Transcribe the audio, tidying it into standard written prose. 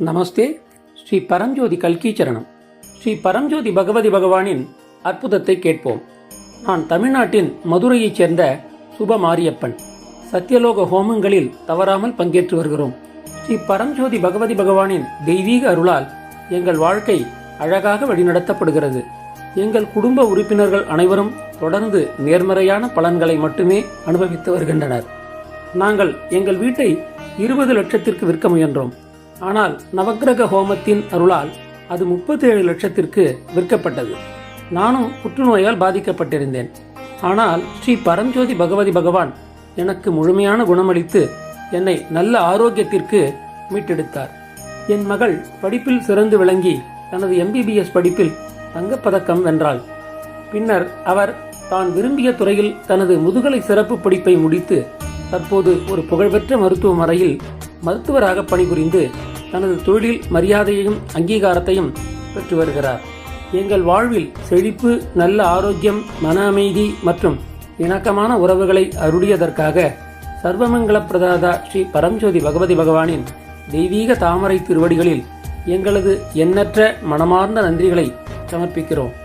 நமஸ்தே. ஸ்ரீ பரஞ்சோதி கல்கீச்சரணம். ஸ்ரீ பரஞ்சோதி பகவதி பகவானின் அற்புதத்தை கேட்போம். நான் தமிழ்நாட்டின் மதுரையைச் சேர்ந்த சுப மாரியப்பன். சத்தியலோக ஹோமங்களில் தவறாமல் பங்கேற்று வருகிறோம். ஸ்ரீ பரஞ்சோதி பகவதி பகவானின் தெய்வீக அருளால் எங்கள் வாழ்க்கை அழகாக வழிநடத்தப்படுகிறது. எங்கள் குடும்ப உறுப்பினர்கள் அனைவரும் தொடர்ந்து நேர்மறையான பலன்களை மட்டுமே அனுபவித்து வருகின்றனர். நாங்கள் எங்கள் வீட்டை 20 லட்சத்திற்கு விற்க முயன்றோம். ஆனால் நவக்கிரக ஹோமத்தின் அருளால் அது 37 லட்சத்திற்கு விற்கப்பட்டது. நானும் புற்றுநோயால் பாதிக்கப்பட்டிருந்தேன். ஆனால் ஸ்ரீ பரஞ்சோதி பகவதி பகவான் எனக்கு முழுமையான குணமளித்து என்னை நல்ல ஆரோக்கியத்திற்கு மீட்டெடுத்தார். என் மகள் படிப்பில் சிறந்து விளங்கி தனது MBBS படிப்பில் தங்கப்பதக்கம் வென்றாள். பின்னர் அவர் தான் விரும்பிய துறையில் தனது முதுகலை சிறப்பு படிப்பை முடித்து தற்போது ஒரு புகழ்பெற்ற மருத்துவமனையில் மருத்துவராக பணிபுரிந்து தனது தொழிலில் மரியாதையையும் அங்கீகாரத்தையும் பெற்று வருகிறார். எங்கள் வாழ்வில் செழிப்பு, நல்ல ஆரோக்கியம், மன அமைதி மற்றும் இணக்கமான உறவுகளை அருளியதற்காக சர்வமங்கள பிரதாதா ஸ்ரீ பரஞ்சோதி பகவதி பகவானின் தெய்வீக தாமரை திருவடிகளில் எங்களது எண்ணற்ற மனமார்ந்த நன்றிகளை சமர்ப்பிக்கிறோம்.